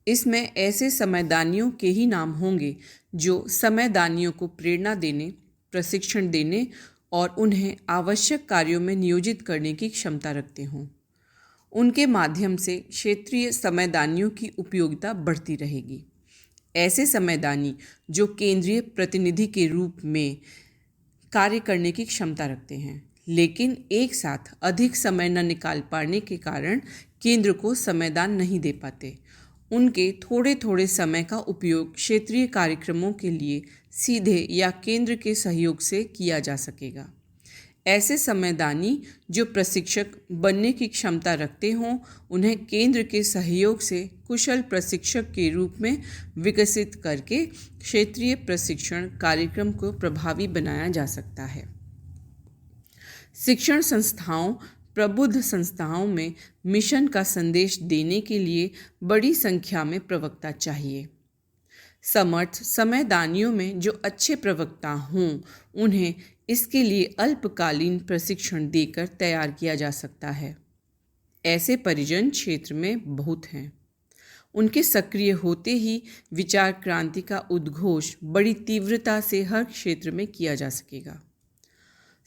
इसमें ऐसे समयदानियों के ही नाम होंगे जो समयदानियों को प्रेरणा देने, प्रशिक्षण देने और उन्हें आवश्यक कार्यों में नियोजित करने की क्षमता रखते हों। उनके माध्यम से क्षेत्रीय समयदानियों की उपयोगिता बढ़ती रहेगी। ऐसे समयदानी जो केंद्रीय प्रतिनिधि के रूप में कार्य करने की क्षमता रखते हैं, लेकिन एक साथ अधिक समय न निकाल पाने के कारण केंद्र को समयदान नहीं दे पाते, उनके थोड़े थोड़े समय का उपयोग क्षेत्रीय कार्यक्रमों के लिए सीधे या केंद्र के सहयोग से किया जा सकेगा। ऐसे समयदानी जो प्रशिक्षक बनने की क्षमता रखते हों, उन्हें केंद्र के सहयोग से कुशल प्रशिक्षक के रूप में विकसित करके क्षेत्रीय प्रशिक्षण कार्यक्रम को प्रभावी बनाया जा सकता है। शिक्षण संस्थाओं, प्रबुद्ध संस्थाओं में मिशन का संदेश देने के लिए बड़ी संख्या में प्रवक्ता चाहिए। समर्थ समयदानियों में जो अच्छे प्रवक्ता हों, उन्हें इसके लिए अल्पकालीन प्रशिक्षण देकर तैयार किया जा सकता है। ऐसे परिजन क्षेत्र में बहुत हैं। उनके सक्रिय होते ही विचार क्रांति का उद्घोष बड़ी तीव्रता से हर क्षेत्र में किया जा सकेगा।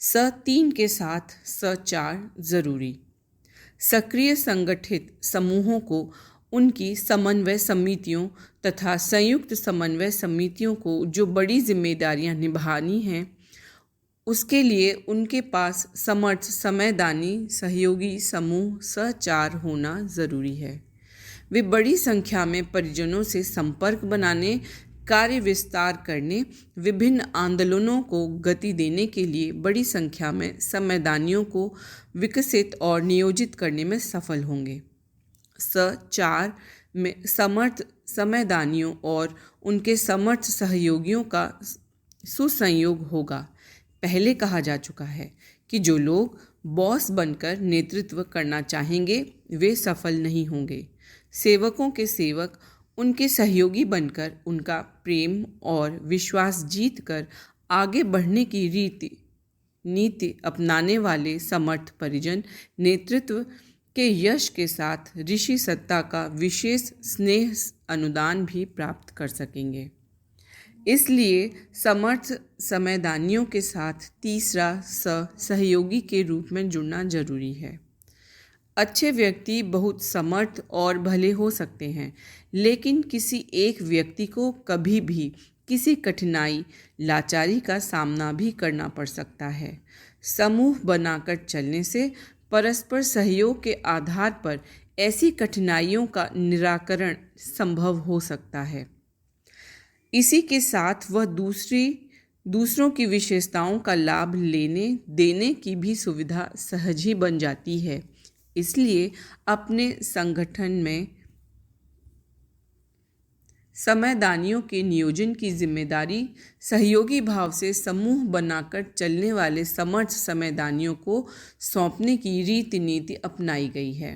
स3 के साथ स4 जरूरी। सक्रिय संगठित समूहों को उनकी समन्वय समितियों तथा संयुक्त समन्वय समितियों को जो बड़ी जिम्मेदारियां निभानी हैं, उसके लिए उनके पास समर्थ समयदानी सहयोगी समूह स4 होना ज़रूरी है। वे बड़ी संख्या में परिजनों से संपर्क बनाने, कार्य विस्तार करने, विभिन्न आंदोलनों को गति देने के लिए बड़ी संख्या में समयदानियों को विकसित और नियोजित करने में सफल होंगे। स4 में समर्थ समयदानियों और उनके समर्थ सहयोगियों का सुसंयोग होगा। पहले कहा जा चुका है कि जो लोग बॉस बनकर नेतृत्व करना चाहेंगे, वे सफल नहीं होंगे। सेवकों के सेवक उनके सहयोगी बनकर उनका प्रेम और विश्वास जीतकर आगे बढ़ने की नीति अपनाने वाले समर्थ परिजन नेतृत्व के यश के साथ ऋषि सत्ता का विशेष स्नेह अनुदान भी प्राप्त कर सकेंगे। इसलिए समर्थ समयदानियों के साथ तीसरा सहयोगी के रूप में जुड़ना जरूरी है। अच्छे व्यक्ति बहुत समर्थ और भले हो सकते हैं, लेकिन किसी एक व्यक्ति को कभी भी किसी कठिनाई, लाचारी का सामना भी करना पड़ सकता है। समूह बनाकर चलने से परस्पर सहयोग के आधार पर ऐसी कठिनाइयों का निराकरण संभव हो सकता है। इसी के साथ वह दूसरों की विशेषताओं का लाभ लेने देने की भी सुविधा सहज ही बन जाती है। इसलिए अपने संगठन में समयदानियों के नियोजन की जिम्मेदारी सहयोगी भाव से समूह बनाकर चलने वाले समर्थ समयदानियों को सौंपने की रीति नीति अपनाई गई है।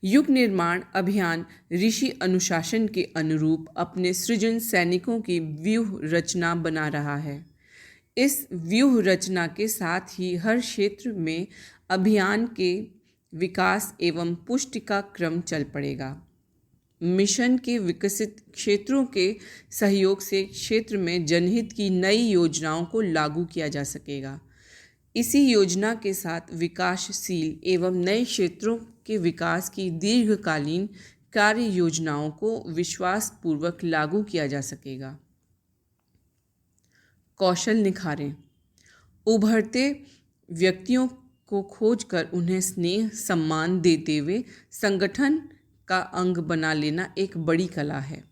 युग निर्माण अभियान ऋषि अनुशासन के अनुरूप अपने सृजन सैनिकों की व्यूह रचना बना रहा है। इस व्यूह रचना के साथ ही हर क्षेत्र में अभियान के विकास एवं पुष्टि का क्रम चल पड़ेगा। मिशन के विकसित क्षेत्रों के सहयोग से क्षेत्र में जनहित की नई योजनाओं को लागू किया जा सकेगा। इसी योजना के साथ विकासशील एवं नए क्षेत्रों के विकास की दीर्घकालीन कार्य योजनाओं को विश्वासपूर्वक लागू किया जा सकेगा। कौशल निखारें। उभरते व्यक्तियों को खोजकर उन्हें स्नेह सम्मान देते हुए संगठन का अंग बना लेना एक बड़ी कला है।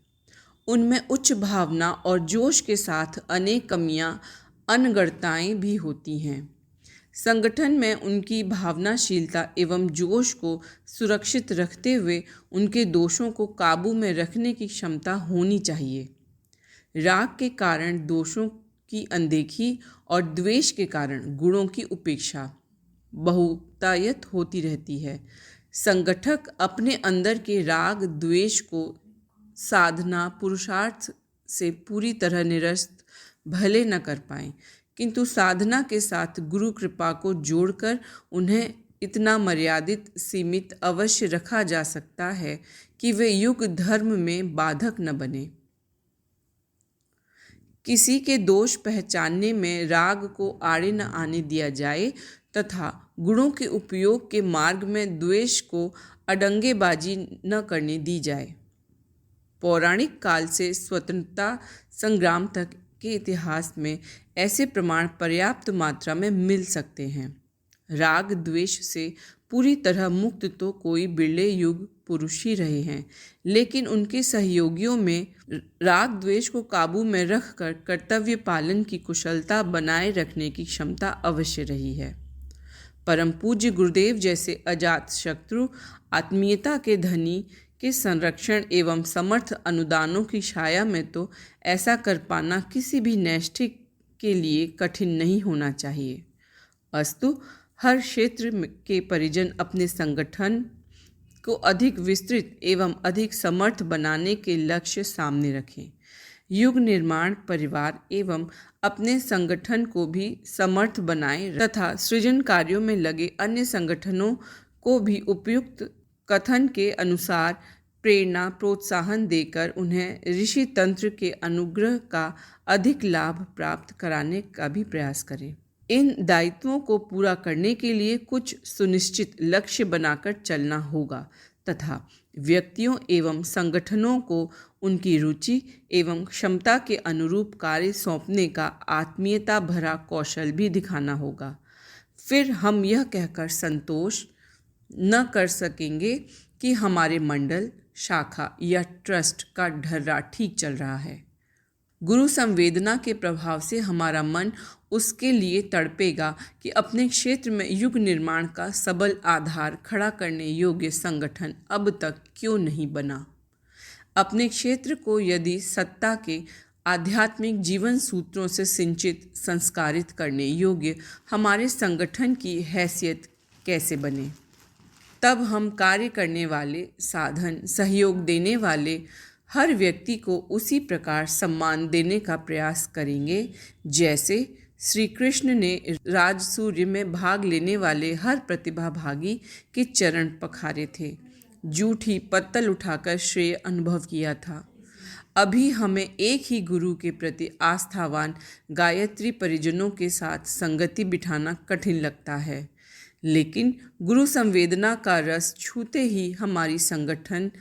उनमें उच्च भावना और जोश के साथ अनेक कमियां, अनगढ़ताएं भी होती हैं। संगठन में उनकी भावनाशीलता एवं जोश को सुरक्षित रखते हुए उनके दोषों को काबू में रखने की क्षमता होनी चाहिए। राग के कारण दोषों की अनदेखी और द्वेष के कारण गुणों की उपेक्षा बहुतायत होती रहती है। संगठक अपने अंदर के राग द्वेष को साधना पुरुषार्थ से पूरी तरह निरस्त भले न कर पाएं, किंतु साधना के साथ गुरु कृपा को जोड़कर उन्हें इतना मर्यादित सीमित अवश्य रखा जा सकता है कि वे युग धर्म में बाधक न बने। किसी के दोष पहचानने में राग को आड़े न आने दिया जाए तथा गुणों के उपयोग के मार्ग में द्वेष को अडंगेबाजी न करने दी जाए। पौराणिक काल से स्वतंत्रता संग्राम तक के इतिहास में ऐसे प्रमाण पर्याप्त मात्रा में मिल सकते हैं। राग द्वेष से पूरी तरह मुक्त तो कोई बिरले युग पुरुष ही रहे हैं, लेकिन उनके सहयोगियों में राग द्वेष को काबू में रखकर कर्तव्य पालन की कुशलता बनाए रखने की क्षमता अवश्य रही है। परम पूज्य गुरुदेव जैसे अजात शत्रु आत्मीयता के धनी के संरक्षण एवं समर्थ अनुदानों की छाया में तो ऐसा कर पाना किसी भी नैष्ठिक के लिए कठिन नहीं होना चाहिए। अस्तु हर क्षेत्र के परिजन अपने संगठन को अधिक विस्तृत एवं अधिक समर्थ बनाने के लक्ष्य सामने रखें। युग निर्माण परिवार एवं अपने संगठन को भी समर्थ बनाएं तथा सृजन कार्यों में लगे अन्य संगठनों को भी उपयुक्त कथन के अनुसार प्रेरणा प्रोत्साहन देकर उन्हें ऋषि तंत्र के अनुग्रह का अधिक लाभ प्राप्त कराने का भी प्रयास करें। इन दायित्वों को पूरा करने के लिए कुछ सुनिश्चित लक्ष्य बनाकर चलना होगा तथा व्यक्तियों एवं संगठनों को उनकी रुचि एवं क्षमता के अनुरूप कार्य सौंपने का आत्मीयता भरा कौशल भी दिखाना होगा। फिर हम यह कहकर संतोष न कर सकेंगे कि हमारे मंडल, शाखा या ट्रस्ट का ढर्रा ठीक चल रहा है। गुरु संवेदना के प्रभाव से हमारा मन उसके लिए तड़पेगा कि अपने क्षेत्र में युग निर्माण का सबल आधार खड़ा करने योग्य संगठन अब तक क्यों नहीं बना। अपने क्षेत्र को यदि सत्ता के आध्यात्मिक जीवन सूत्रों से सिंचित संस्कारित करने योग्य हमारे संगठन की हैसियत कैसे बने, तब हम कार्य करने वाले, साधन सहयोग देने वाले हर व्यक्ति को उसी प्रकार सम्मान देने का प्रयास करेंगे जैसे श्री कृष्ण ने राजसूय में भाग लेने वाले हर प्रतिभाभागी के चरण पखारे थे, जूठी पत्तल उठाकर श्रेय अनुभव किया था। अभी हमें एक ही गुरु के प्रति आस्थावान गायत्री परिजनों के साथ संगति बिठाना कठिन लगता है, लेकिन गुरु संवेदना का रस छूते ही हमारी संगठन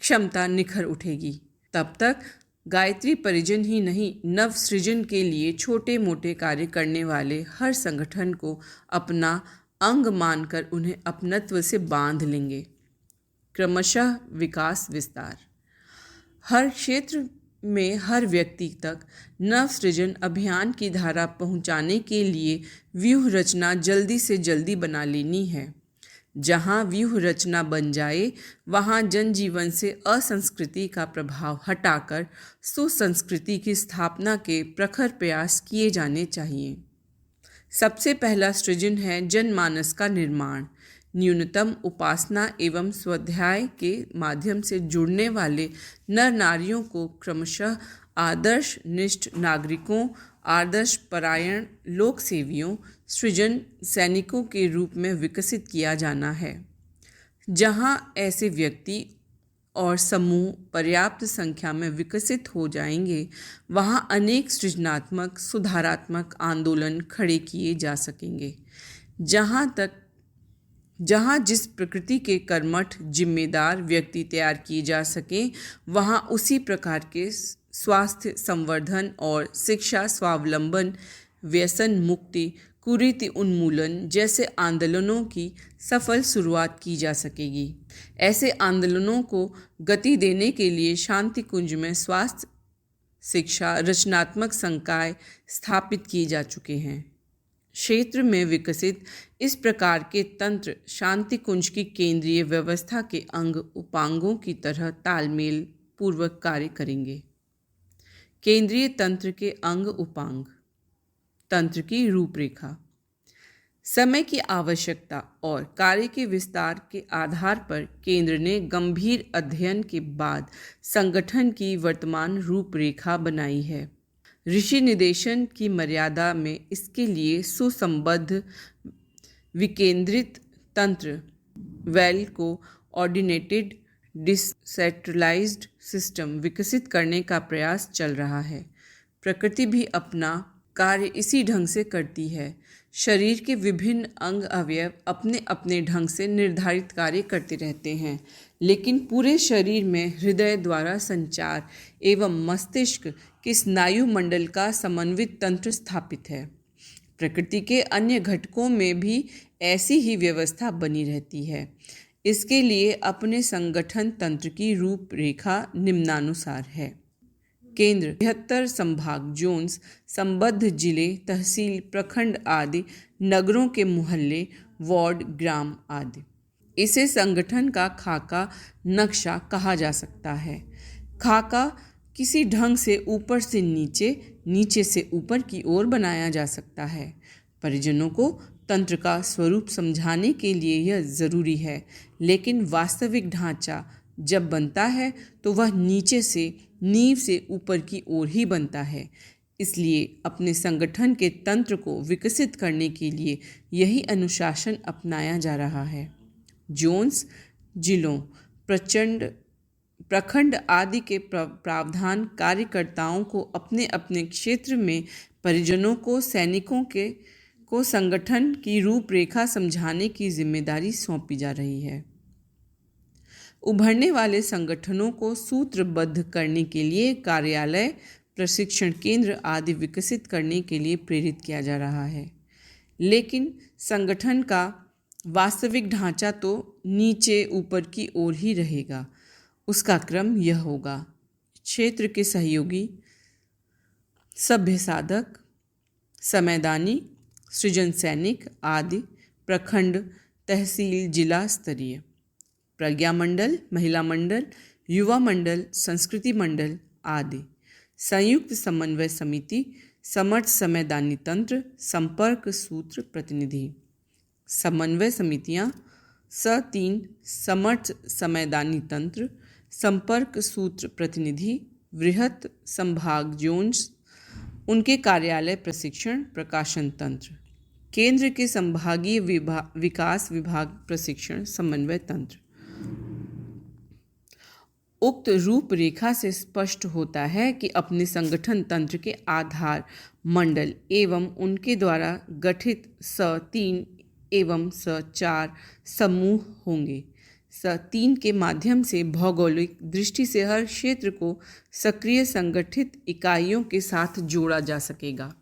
क्षमता निखर उठेगी। तब तक गायत्री परिजन ही नहीं, नव सृजन के लिए छोटे मोटे कार्य करने वाले हर संगठन को अपना अंग मानकर उन्हें अपनत्व से बांध लेंगे। क्रमशः विकास विस्तार। हर क्षेत्र में हर व्यक्ति तक नव सृजन अभियान की धारा पहुंचाने के लिए व्यूह रचना जल्दी से जल्दी बना लेनी है। जहाँ व्यूह रचना बन जाए वहाँ जनजीवन से असंस्कृति का प्रभाव हटाकर सुसंस्कृति की स्थापना के प्रखर प्रयास किए जाने चाहिए। सबसे पहला सृजन है जनमानस का निर्माण। न्यूनतम उपासना एवं स्वाध्याय के माध्यम से जुड़ने वाले नर नारियों को क्रमशः आदर्श निष्ठ नागरिकों, आदर्श परायण लोक सेवियों, सृजन सैनिकों के रूप में विकसित किया जाना है। जहां ऐसे व्यक्ति और समूह पर्याप्त संख्या में विकसित हो जाएंगे, वहां अनेक सृजनात्मक सुधारात्मक आंदोलन खड़े किए जा सकेंगे। जहाँ जिस प्रकृति के कर्मठ जिम्मेदार व्यक्ति तैयार किए जा सकें, वहाँ उसी प्रकार के स्वास्थ्य संवर्धन और शिक्षा स्वावलंबन, व्यसन मुक्ति, कुरीति उन्मूलन जैसे आंदोलनों की सफल शुरुआत की जा सकेगी। ऐसे आंदोलनों को गति देने के लिए शांति कुंज में स्वास्थ्य शिक्षा रचनात्मक संकाय स्थापित किए जा चुके हैं। क्षेत्र में विकसित इस प्रकार के तंत्र शांति कुंज की केंद्रीय व्यवस्था के अंग उपांगों की तरह तालमेल पूर्वक कार्य करेंगे। केंद्रीय तंत्र के अंग उपांग। तंत्र की रूपरेखा। समय की आवश्यकता और कार्य के विस्तार के आधार पर केंद्र ने गंभीर अध्ययन के बाद संगठन की वर्तमान रूपरेखा बनाई है। ऋषि निदेशन की मर्यादा में इसके लिए सुसंबद्ध विकेंद्रित तंत्र वेल को ऑर्डिनेटेड डिसेंट्रलाइज्ड सिस्टम विकसित करने का प्रयास चल रहा है। प्रकृति भी अपना कार्य इसी ढंग से करती है। शरीर के विभिन्न अंग अवयव अपने अपने ढंग से निर्धारित कार्य करते रहते हैं, लेकिन पूरे शरीर में हृदय द्वारा संचार एवं मस्तिष्क के स्नायु मंडल का समन्वित तंत्र स्थापित है। प्रकृति के अन्य घटकों में भी ऐसी ही व्यवस्था बनी रहती है। इसके लिए अपने संगठन तंत्र की रूपरेखा निम्नानुसार है। केंद्र 73 संभाग, जोन्स, संबद्ध जिले, तहसील, प्रखंड आदि, नगरों के मोहल्ले, वार्ड, ग्राम आदि। इसे संगठन का खाका नक्शा कहा जा सकता है। खाका किसी ढंग से ऊपर से नीचे, नीचे से ऊपर की ओर बनाया जा सकता है। परिजनों को तंत्र का स्वरूप समझाने के लिए यह ज़रूरी है, लेकिन वास्तविक ढांचा जब बनता है तो वह नीचे से, नींव से ऊपर की ओर ही बनता है। इसलिए अपने संगठन के तंत्र को विकसित करने के लिए यही अनुशासन अपनाया जा रहा है। जोन्स, जिलों, प्रखंड आदि के प्रावधान कार्यकर्ताओं को अपने अपने क्षेत्र में परिजनों को, सैनिकों को संगठन की रूपरेखा समझाने की जिम्मेदारी सौंपी जा रही है। उभरने वाले संगठनों को सूत्रबद्ध करने के लिए कार्यालय, प्रशिक्षण केंद्र आदि विकसित करने के लिए प्रेरित किया जा रहा है। लेकिन संगठन का वास्तविक ढांचा तो नीचे ऊपर की ओर ही रहेगा। उसका क्रम यह होगा: क्षेत्र के सहयोगी, सभ्य साधक, समयदानी, सृजन सैनिक आदि, प्रखंड, तहसील, जिला स्तरीय, प्रज्ञा मंडल, महिला मंडल, युवा मंडल, संस्कृति मंडल आदि, संयुक्त समन्वय समिति, समर्थ समयदानी तंत्र, संपर्क सूत्र प्रतिनिधि। समन्वय समितियां: स3 समर्थ समयदानी तंत्र, संपर्क सूत्र प्रतिनिधि, वृहत संभाग जोन्स, उनके कार्यालय, प्रशिक्षण प्रकाशन तंत्र, केंद्र के संभागीय विकास विभाग, प्रशिक्षण समन्वय तंत्र। उक्त रूपरेखा से स्पष्ट होता है कि अपने संगठन तंत्र के आधार मंडल एवं उनके द्वारा गठित स3 एवं स4 समूह होंगे। स3 के माध्यम से भौगोलिक दृष्टि से हर क्षेत्र को सक्रिय संगठित इकाइयों के साथ जोड़ा जा सकेगा।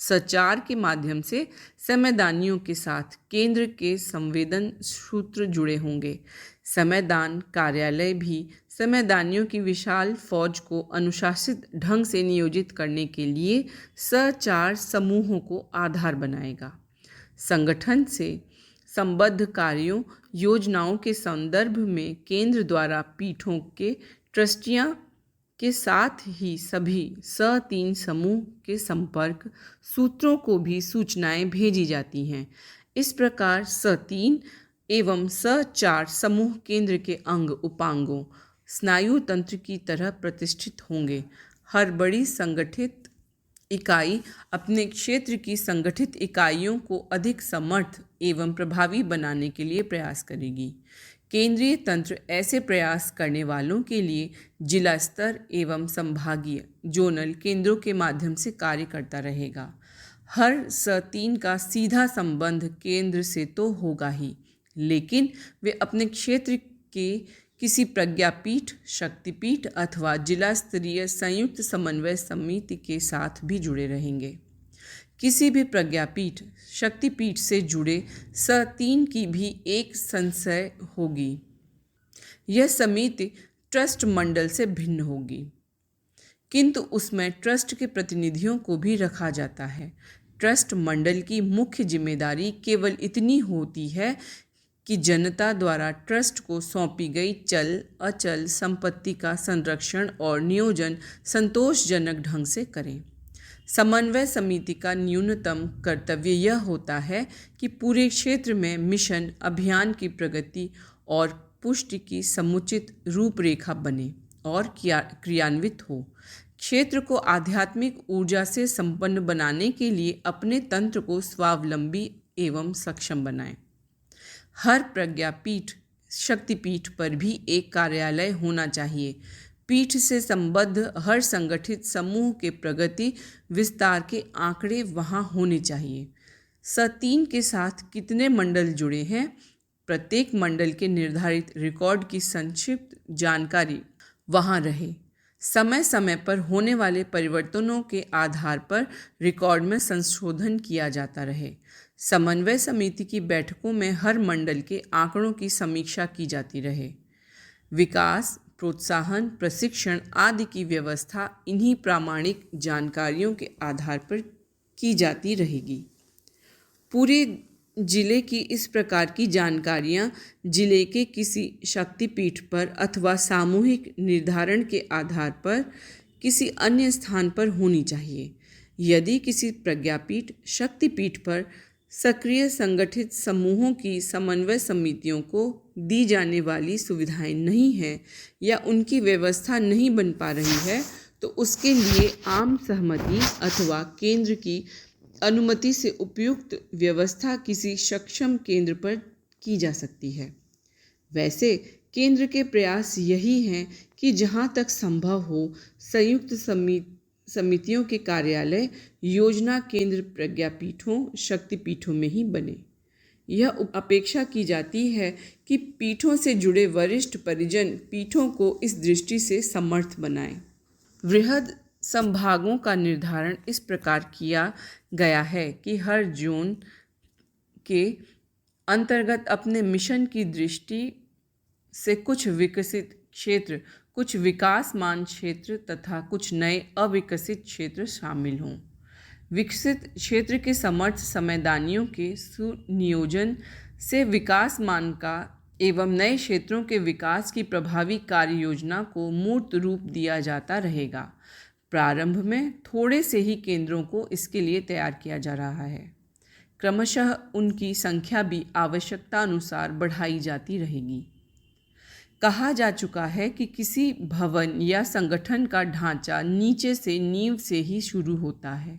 स4 के माध्यम से समयदानियों के साथ केंद्र के संवेदन सूत्र जुड़े होंगे। समयदान कार्यालय भी समयदानियों की विशाल फौज को अनुशासित ढंग से नियोजित करने के लिए स4 समूहों को आधार बनाएगा। संगठन से संबद्ध कार्यों, योजनाओं के संदर्भ में केंद्र द्वारा पीठों के ट्रस्टियां के साथ ही सभी स3 समूह के संपर्क सूत्रों को भी सूचनाएं भेजी जाती हैं। इस प्रकार स3 एवं स4 समूह केंद्र के अंग उपांगों, स्नायु तंत्र की तरह प्रतिष्ठित होंगे। हर बड़ी संगठित इकाई अपने क्षेत्र की संगठित इकाइयों को अधिक समर्थ एवं प्रभावी बनाने के लिए प्रयास करेगी। केंद्रीय तंत्र ऐसे प्रयास करने वालों के लिए जिला स्तर एवं संभागीय जोनल केंद्रों के माध्यम से कार्य करता रहेगा। हर स3 का सीधा संबंध केंद्र से तो होगा ही, लेकिन वे अपने क्षेत्र के किसी प्रज्ञापीठ, शक्तिपीठ अथवा जिला स्तरीय संयुक्त समन्वय समिति के साथ भी जुड़े रहेंगे। किसी भी प्रज्ञापीठ, शक्तिपीठ से जुड़े स3 की भी एक संशय होगी। यह समिति ट्रस्ट मंडल से भिन्न होगी, किंतु उसमें ट्रस्ट के प्रतिनिधियों को भी रखा जाता है। ट्रस्ट मंडल की मुख्य जिम्मेदारी केवल इतनी होती है कि जनता द्वारा ट्रस्ट को सौंपी गई चल अचल संपत्ति का संरक्षण और नियोजन संतोषजनक ढंग से करें। समन्वय समिति का न्यूनतम कर्तव्य यह होता है कि पूरे क्षेत्र में मिशन अभियान की प्रगति और पुष्टि की समुचित रूपरेखा बने और क्रियान्वित हो। क्षेत्र को आध्यात्मिक ऊर्जा से संपन्न बनाने के लिए अपने तंत्र को स्वावलंबी एवं सक्षम बनाएं। हर प्रज्ञापीठ शक्तिपीठ पर भी एक कार्यालय होना चाहिए। पीठ से संबद्ध हर संगठित समूह के प्रगति विस्तार के आंकड़े वहाँ होने चाहिए। स3 के साथ कितने मंडल जुड़े हैं, प्रत्येक मंडल के निर्धारित रिकॉर्ड की संक्षिप्त जानकारी वहाँ रहे। समय समय पर होने वाले परिवर्तनों के आधार पर रिकॉर्ड में संशोधन किया जाता रहे। समन्वय समिति की बैठकों में हर मंडल के आंकड़ों की समीक्षा की जाती रहे। विकास, प्रोत्साहन, प्रशिक्षण आदि की व्यवस्था इन्हीं प्रामाणिक जानकारियों के आधार पर की जाती रहेगी। पूरे जिले की इस प्रकार की जानकारियां जिले के किसी शक्तिपीठ पर अथवा सामूहिक निर्धारण के आधार पर किसी अन्य स्थान पर होनी चाहिए। यदि किसी प्रज्ञापीठ शक्तिपीठ पर सक्रिय संगठित समूहों की समन्वय समितियों को दी जाने वाली सुविधाएं नहीं हैं या उनकी व्यवस्था नहीं बन पा रही है, तो उसके लिए आम सहमति अथवा केंद्र की अनुमति से उपयुक्त व्यवस्था किसी सक्षम केंद्र पर की जा सकती है। वैसे केंद्र के प्रयास यही हैं कि जहाँ तक संभव हो संयुक्त समितियों के कार्यालय योजना केंद्र प्रज्ञापीठों शक्तिपीठों में ही बने। यह अपेक्षा की जाती है कि पीठों से जुड़े वरिष्ठ परिजन पीठों को इस दृष्टि से समर्थ बनाएं। वृहद संभागों का निर्धारण इस प्रकार किया गया है कि हर जोन के अंतर्गत अपने मिशन की दृष्टि से कुछ विकसित क्षेत्र, कुछ विकासमान क्षेत्र तथा कुछ नए अविकसित क्षेत्र शामिल हों। विकसित क्षेत्र के समर्थ समयदानियों के सुनियोजन से विकासमान का एवं नए क्षेत्रों के विकास की प्रभावी कार्य योजना को मूर्त रूप दिया जाता रहेगा। प्रारंभ में थोड़े से ही केंद्रों को इसके लिए तैयार किया जा रहा है। क्रमशः उनकी संख्या भी आवश्यकता अनुसार बढ़ाई जाती रहेगी। कहा जा चुका है कि किसी भवन या संगठन का ढांचा नीचे से नींव से ही शुरू होता है।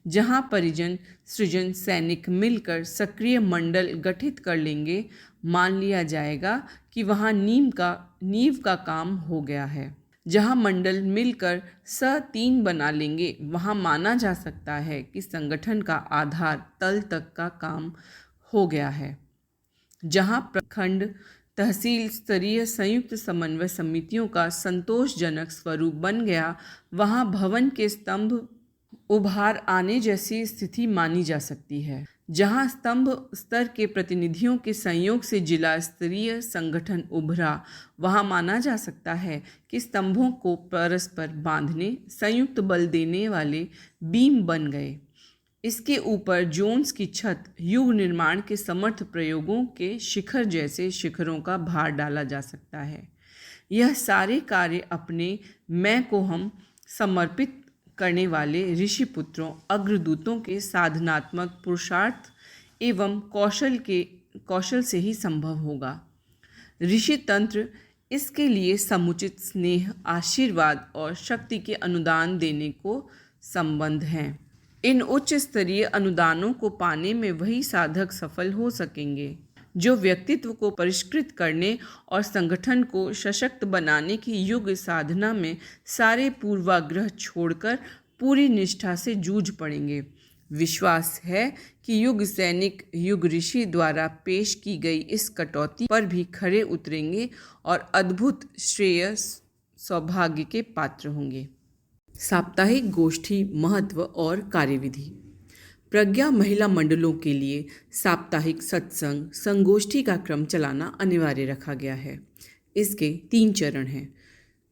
जहां परिजन सृजन सैनिक मिलकर सक्रिय मंडल गठित कर लेंगे, मान लिया जाएगा कि वहां नींव का काम हो गया है। जहां मंडल मिलकर स3 बना लेंगे, वहां माना जा सकता है कि संगठन का आधार तल तक का काम हो गया है। जहां प्रखंड तहसील स्तरीय संयुक्त समन्वय समितियों का संतोषजनक स्वरूप बन गया, वहां भवन के स्तंभ उभार आने जैसी स्थिति मानी जा सकती है। जहां स्तंभ स्तर के प्रतिनिधियों के संयोग से जिला स्तरीय संगठन उभरा, वहां माना जा सकता है कि स्तंभों को परस्पर बांधने संयुक्त बल देने वाले बीम बन गए। इसके ऊपर जोन्स की छत युग निर्माण के समर्थ प्रयोगों के शिखर जैसे शिखरों का भार डाला जा सकता है। यह सारे कार्य अपने मैं को हम समर्पित करने वाले ऋषि पुत्रों अग्रदूतों के साधनात्मक पुरुषार्थ एवं कौशल से ही संभव होगा। ऋषि तंत्र इसके लिए समुचित स्नेह, आशीर्वाद और शक्ति के अनुदान देने को संबंध हैं। इन उच्च स्तरीय अनुदानों को पाने में वही साधक सफल हो सकेंगे जो व्यक्तित्व को परिष्कृत करने और संगठन को सशक्त बनाने की युग साधना में सारे पूर्वाग्रह छोड़कर पूरी निष्ठा से जूझ पड़ेंगे। विश्वास है कि युग सैनिक युग ऋषि द्वारा पेश की गई इस कटौती पर भी खरे उतरेंगे और अद्भुत श्रेय सौभाग्य के पात्र होंगे। साप्ताहिक गोष्ठी महत्व और कार्यविधि। प्रज्ञा महिला मंडलों के लिए साप्ताहिक सत्संग संगोष्ठी का क्रम चलाना अनिवार्य रखा गया है। इसके 3 चरण हैं।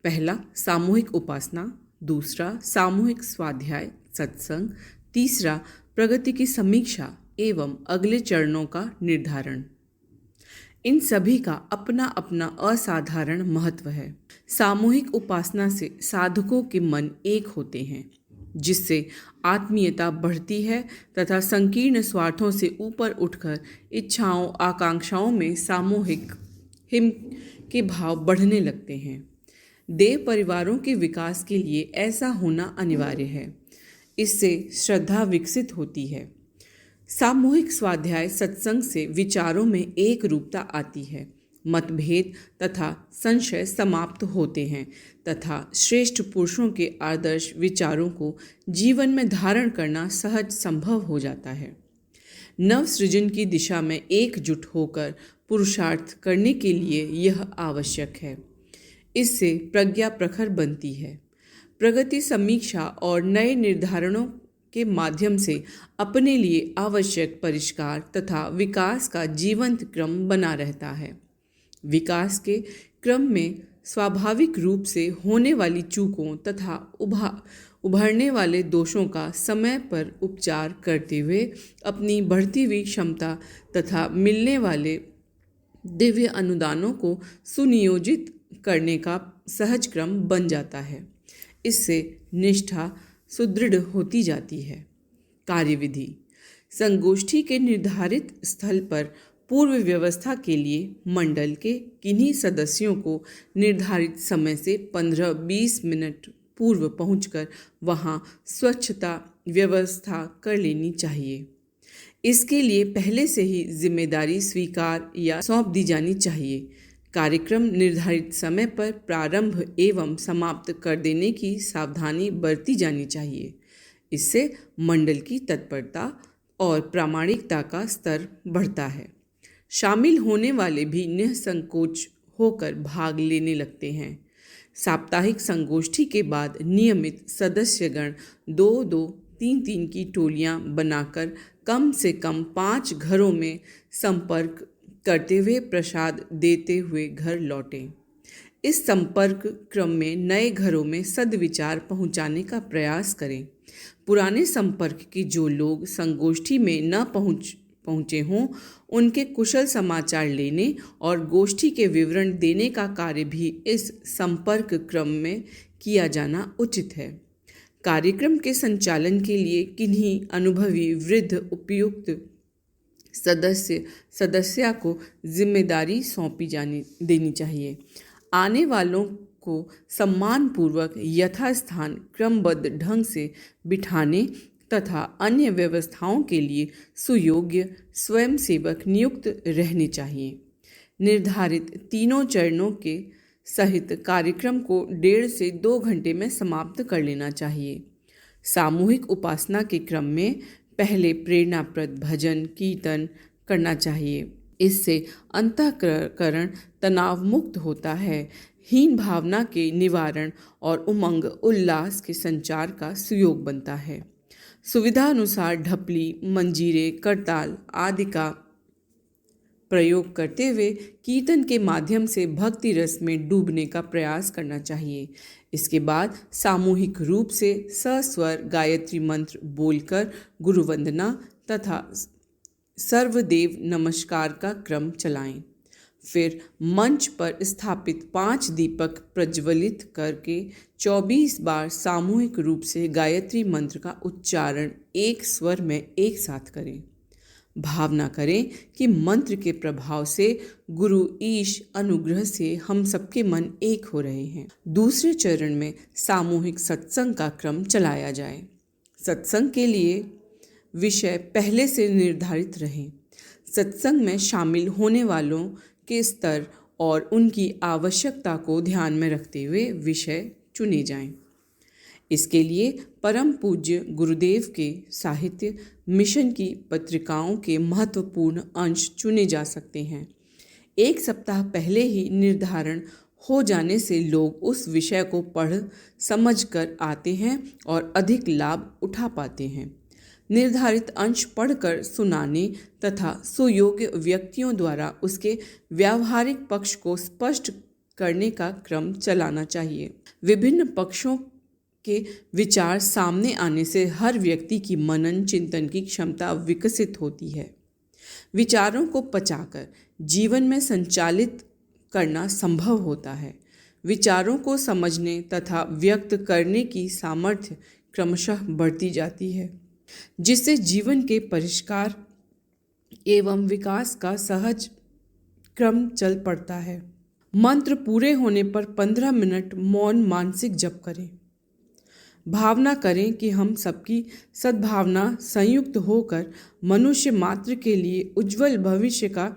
पहला सामूहिक उपासना, दूसरा सामूहिक स्वाध्याय सत्संग, तीसरा प्रगति की समीक्षा एवं अगले चरणों का निर्धारण। इन सभी का अपना अपना असाधारण महत्व है। सामूहिक उपासना से साधकों के मन एक होते हैं, जिससे आत्मीयता बढ़ती है तथा संकीर्ण स्वार्थों से ऊपर उठकर इच्छाओं आकांक्षाओं में सामूहिक हिम के भाव बढ़ने लगते हैं। देव परिवारों के विकास के लिए ऐसा होना अनिवार्य है। इससे श्रद्धा विकसित होती है। सामूहिक स्वाध्याय सत्संग से विचारों में एक रूपता आती है। मतभेद तथा संशय समाप्त होते हैं तथा श्रेष्ठ पुरुषों के आदर्श विचारों को जीवन में धारण करना सहज संभव हो जाता है। नव सृजन की दिशा में एकजुट होकर पुरुषार्थ करने के लिए यह आवश्यक है। इससे प्रज्ञा प्रखर बनती है। प्रगति समीक्षा और नए निर्धारणों के माध्यम से अपने लिए आवश्यक परिष्कार तथा विकास का जीवंत क्रम बना रहता है। विकास के क्रम में स्वाभाविक रूप से होने वाली चूकों तथा उभरने वाले दोषों का समय पर उपचार करते हुए अपनी बढ़ती हुई क्षमता तथा मिलने वाले दिव्य अनुदानों को सुनियोजित करने का सहज क्रम बन जाता है। इससे निष्ठा सुदृढ़ होती जाती है। कार्यविधि: संगोष्ठी के निर्धारित स्थल पर पूर्व व्यवस्था के लिए मंडल के किन्हीं सदस्यों को निर्धारित समय से 15-20 मिनट पूर्व पहुंचकर वहां स्वच्छता व्यवस्था कर लेनी चाहिए। इसके लिए पहले से ही जिम्मेदारी स्वीकार या सौंप दी जानी चाहिए। कार्यक्रम निर्धारित समय पर प्रारंभ एवं समाप्त कर देने की सावधानी बरती जानी चाहिए। इससे मंडल की तत्परता और प्रामाणिकता का स्तर बढ़ता है। शामिल होने वाले भी निसंकोच होकर भाग लेने लगते हैं। साप्ताहिक संगोष्ठी के बाद नियमित सदस्यगण 2-2, 3-3 की टोलियां बनाकर कम से कम 5 घरों में संपर्क करते हुए प्रसाद देते हुए घर लौटें। इस संपर्क क्रम में नए घरों में सद्विचार पहुंचाने का प्रयास करें। पुराने संपर्क के जो लोग संगोष्ठी में न पहुंचे हों, उनके कुशल समाचार लेने और गोष्ठी के विवरण देने का कार्य भी इस संपर्क क्रम में किया जाना उचित है। कार्यक्रम के संचालन के लिए किन्हीं अनुभवी वृद्ध उपयुक्त सदस्या को जिम्मेदारी सौंपी देनी चाहिए। आने वालों को सम्मानपूर्वक यथास्थान क्रमबद्ध ढंग से बिठाने तथा अन्य व्यवस्थाओं के लिए सुयोग्य स्वयंसेवक नियुक्त रहने चाहिए। निर्धारित 3 चरणों के सहित कार्यक्रम को 1.5 से 2 घंटे में समाप्त कर लेना चाहिए। सामूहिक उपासना के क्रम में पहले प्रेरणाप्रद भजन कीर्तन करना चाहिए। इससे अंतःकरण तनाव मुक्त होता है। हीन भावना के निवारण और उमंग उल्लास के संचार का सुयोग बनता है। सुविधा अनुसार ढपली, मंजीरे, करताल आदि का प्रयोग करते हुए कीर्तन के माध्यम से भक्ति रस में डूबने का प्रयास करना चाहिए। इसके बाद सामूहिक रूप से सस्वर गायत्री मंत्र बोलकर गुरु वंदना तथा सर्वदेव नमस्कार का क्रम चलाएं। फिर मंच पर स्थापित 5 दीपक प्रज्वलित करके 24 बार सामूहिक रूप से गायत्री मंत्र का उच्चारण एक स्वर में एक साथ करें। भावना करें कि मंत्र के प्रभाव से गुरु ईश अनुग्रह से हम सबके मन एक हो रहे हैं। दूसरे चरण में सामूहिक सत्संग का क्रम चलाया जाए। सत्संग के लिए विषय पहले से निर्धारित रहें। सत्संग में शामिल होने वालों के स्तर और उनकी आवश्यकता को ध्यान में रखते हुए विषय चुने जाएं। इसके लिए परम पूज्य गुरुदेव के साहित्य मिशन की पत्रिकाओं के महत्वपूर्ण अंश चुने जा सकते हैं। 1 सप्ताह पहले ही निर्धारण हो जाने से लोग उस विषय को पढ़ समझ कर आते हैं और अधिक लाभ उठा पाते हैं। निर्धारित अंश पढ़कर सुनाने तथा सुयोग्य व्यक्तियों द्वारा उसके व्यावहारिक पक्ष को स्पष्ट करने का क्रम चलाना चाहिए। विभिन्न पक्षों के विचार सामने आने से हर व्यक्ति की मनन चिंतन की क्षमता विकसित होती है। विचारों को पचाकर जीवन में संचालित करना संभव होता है। विचारों को समझने तथा व्यक्त करने की सामर्थ्य क्रमशः बढ़ती जाती है, जिससे जीवन के परिष्कार एवं विकास का सहज क्रम चल पड़ता है। मंत्र पूरे होने पर 15 मिनट मौन मानसिक जप करें। भावना करें कि हम सबकी सद्भावना संयुक्त होकर मनुष्य मात्र के लिए उज्जवल भविष्य का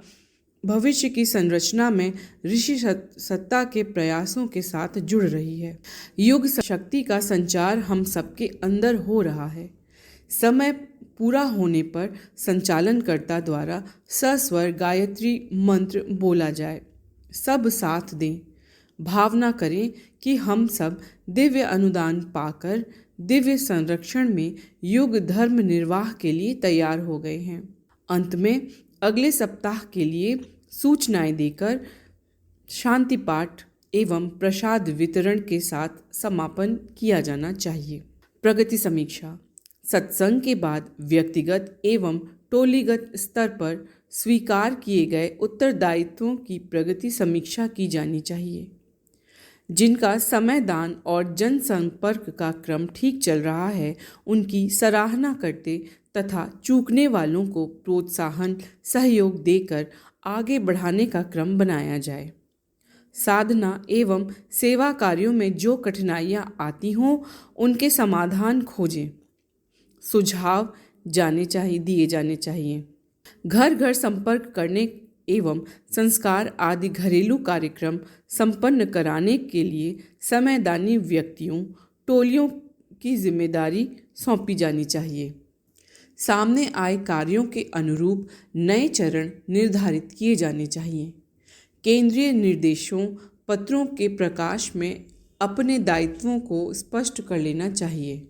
भविष्य की संरचना में ऋषि सत्ता के प्रयासों के साथ जुड़ रही है। युग शक्ति का संचार हम सबके अंदर हो रहा है। समय पूरा होने पर संचालनकर्ता द्वारा सस्वर गायत्री मंत्र बोला जाए। सब साथ दें। भावना करें कि हम सब दिव्य अनुदान पाकर दिव्य संरक्षण में युग धर्म निर्वाह के लिए तैयार हो गए हैं। अंत में अगले सप्ताह के लिए सूचनाएं देकर शांति पाठ एवं प्रसाद वितरण के साथ समापन किया जाना चाहिए। प्रगति समीक्षा। सत्संग के बाद व्यक्तिगत एवं टोलीगत स्तर पर स्वीकार किए गए उत्तरदायित्वों की प्रगति समीक्षा की जानी चाहिए। जिनका समयदान और जनसंपर्क का क्रम ठीक चल रहा है, उनकी सराहना करते तथा चूकने वालों को प्रोत्साहन सहयोग देकर आगे बढ़ाने का क्रम बनाया जाए। साधना एवं सेवा कार्यों में जो कठिनाइयाँ आती हों, उनके समाधान खोजें। सुझाव दिए जाने चाहिए। घर घर संपर्क करने एवं संस्कार आदि घरेलू कार्यक्रम संपन्न कराने के लिए समयदानी व्यक्तियों टोलियों की जिम्मेदारी सौंपी जानी चाहिए। सामने आए कार्यों के अनुरूप नए चरण निर्धारित किए जाने चाहिए। केंद्रीय निर्देशों पत्रों के प्रकाश में अपने दायित्वों को स्पष्ट कर लेना चाहिए।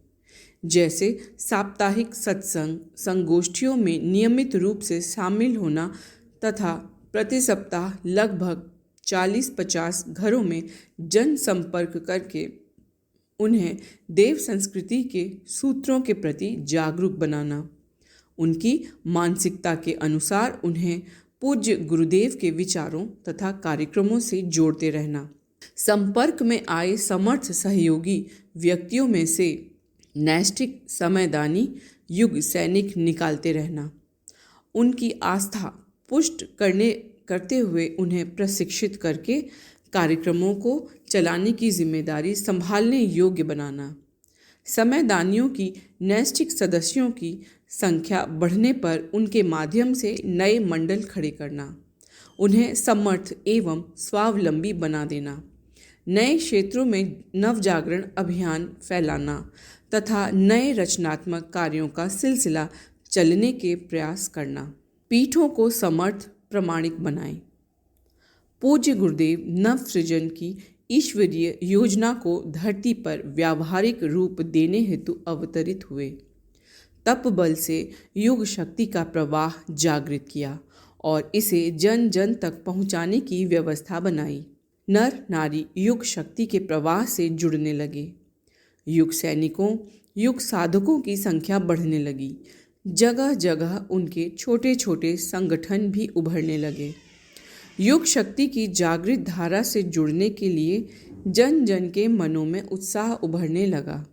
जैसे साप्ताहिक सत्संग संगोष्ठियों में नियमित रूप से शामिल होना तथा प्रति सप्ताह लगभग 40-50 घरों में जन संपर्क करके उन्हें देव संस्कृति के सूत्रों के प्रति जागरूक बनाना। उनकी मानसिकता के अनुसार उन्हें पूज्य गुरुदेव के विचारों तथा कार्यक्रमों से जोड़ते रहना। संपर्क में आए समर्थ सहयोगी व्यक्तियों में से नैष्ठिक समयदानी युग सैनिक निकालते रहना। उनकी आस्था पुष्ट करते हुए उन्हें प्रशिक्षित करके कार्यक्रमों को चलाने की जिम्मेदारी संभालने योग्य बनाना। समयदानियों की नैष्ठिक सदस्यों की संख्या बढ़ने पर उनके माध्यम से नए मंडल खड़े करना। उन्हें समर्थ एवं स्वावलंबी बना देना। नए क्षेत्रों में नवजागरण अभियान फैलाना तथा नए रचनात्मक कार्यों का सिलसिला चलने के प्रयास करना। पीठों को समर्थ प्रमाणिक बनाएं। पूज्य गुरुदेव नव सृजन की ईश्वरीय योजना को धरती पर व्यावहारिक रूप देने हेतु अवतरित हुए। तप बल से युग शक्ति का प्रवाह जागृत किया और इसे जन जन तक पहुंचाने की व्यवस्था बनाई। नर नारी युग शक्ति के प्रवाह से जुड़ने लगे। युग सैनिकों युग साधकों की संख्या बढ़ने लगी। जगह जगह उनके छोटे छोटे संगठन भी उभरने लगे। युग शक्ति की जागृत धारा से जुड़ने के लिए जन जन के मनों में उत्साह उभरने लगा।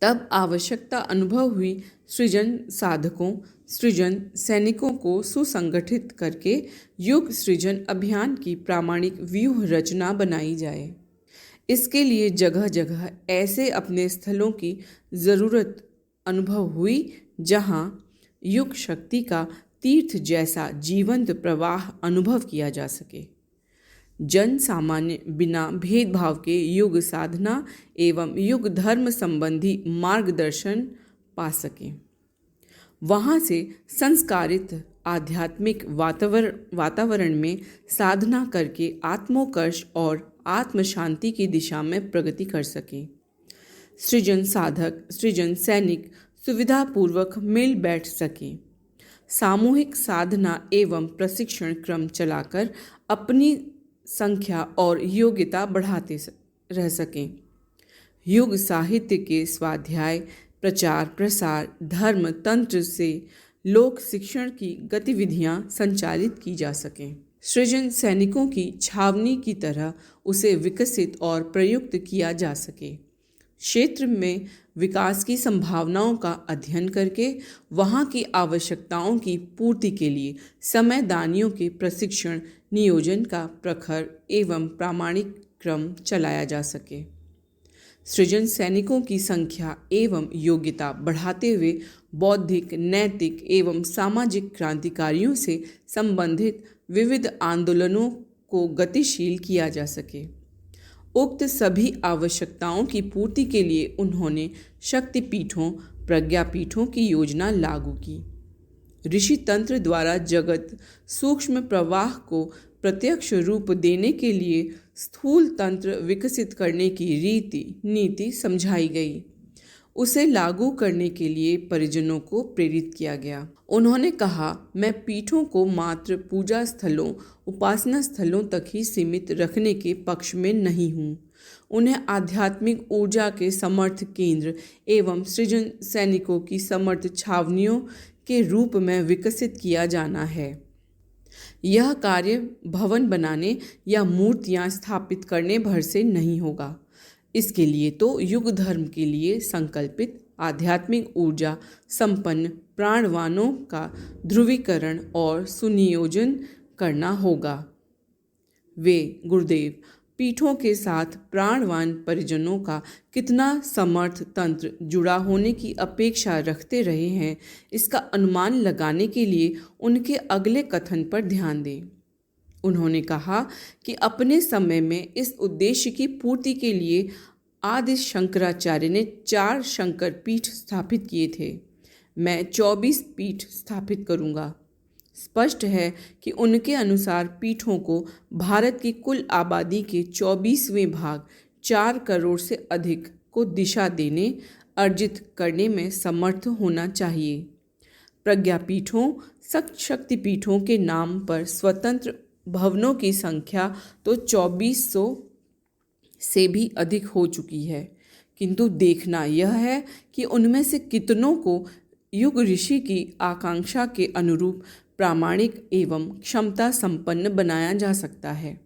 तब आवश्यकता अनुभव हुई सृजन साधकों सृजन सैनिकों को सुसंगठित करके युग सृजन अभियान की प्रामाणिक व्यूह रचना बनाई जाए। इसके लिए जगह जगह ऐसे अपने स्थलों की ज़रूरत अनुभव हुई जहां युग शक्ति का तीर्थ जैसा जीवंत प्रवाह अनुभव किया जा सके। जन सामान्य बिना भेदभाव के युग साधना एवं युग धर्म संबंधी मार्गदर्शन पा सकें। वहाँ से संस्कारित आध्यात्मिक वातावरण में साधना करके आत्मोत्कर्ष और आत्म शांति की दिशा में प्रगति कर सकें। सृजन साधक सृजन सैनिक सुविधापूर्वक मिल बैठ सकें। सामूहिक साधना एवं प्रशिक्षण क्रम चलाकर अपनी संख्या और योग्यता बढ़ाते रह सकें। युग साहित्य के स्वाध्याय प्रचार प्रसार धर्म तंत्र से लोक शिक्षण की गतिविधियां संचालित की जा सकें। सृजन सैनिकों की छावनी की तरह उसे विकसित और प्रयुक्त किया जा सके। क्षेत्र में विकास की संभावनाओं का अध्ययन करके वहां की आवश्यकताओं की पूर्ति के लिए समयदानियों के प्रशिक्षण नियोजन का प्रखर एवं प्रामाणिक क्रम चलाया जा सके। सृजन सैनिकों की संख्या एवं योग्यता बढ़ाते हुए बौद्धिक, नैतिक एवं सामाजिक क्रांतिकारियों से संबंधित विविध आंदोलनों को गतिशील किया जा सके। उक्त सभी आवश्यकताओं की पूर्ति के लिए उन्होंने शक्तिपीठों, प्रज्ञापीठों की योजना लागू की। ऋषि तंत्र द्वारा जगत सूक्ष्म प्रवाह को प्रत्यक्ष रूप देने के लिए स्थूल तंत्र विकसित करने की नीति समझाई गई। उसे लागू करने के लिए परिजनों को प्रेरित किया गया। उन्होंने कहा, मैं पीठों को मात्र पूजा स्थलों, उपासना स्थलों तक ही सीमित रखने के पक्ष में नहीं हूँ। उन्हें आध्यात्मिक ऊर्जा के समर्थ केंद्र एवं सृजन सैनिकों की समर्थ छावनियों के रूप में विकसित किया जाना है। यह कार्य भवन बनाने या मूर्तियां स्थापित करने भर से नहीं होगा। इसके लिए तो युग धर्म के लिए संकल्पित आध्यात्मिक ऊर्जा संपन्न प्राणवानों का ध्रुवीकरण और सुनियोजन करना होगा। वे गुरुदेव पीठों के साथ प्राणवान परिजनों का कितना समर्थ तंत्र जुड़ा होने की अपेक्षा रखते रहे हैं, इसका अनुमान लगाने के लिए उनके अगले कथन पर ध्यान दें। उन्होंने कहा कि अपने समय में इस उद्देश्य की पूर्ति के लिए आदि शंकराचार्य ने 4 शंकर पीठ स्थापित किए थे। मैं 24 पीठ स्थापित करूँगा। स्पष्ट है कि उनके अनुसार पीठों को भारत की कुल आबादी के 24वें भाग 4 करोड़ से अधिक को दिशा देने, अर्जित करने में समर्थ होना चाहिए। प्रज्ञापीठों, शक्तिपीठों के नाम पर स्वतंत्र भवनों की संख्या तो 2400 से भी अधिक हो चुकी है, किंतु देखना यह है कि उनमें से कितनों को युग ऋषि की आकांक्षा के अनुरूप प्रामाणिक एवं क्षमता संपन्न बनाया जा सकता है।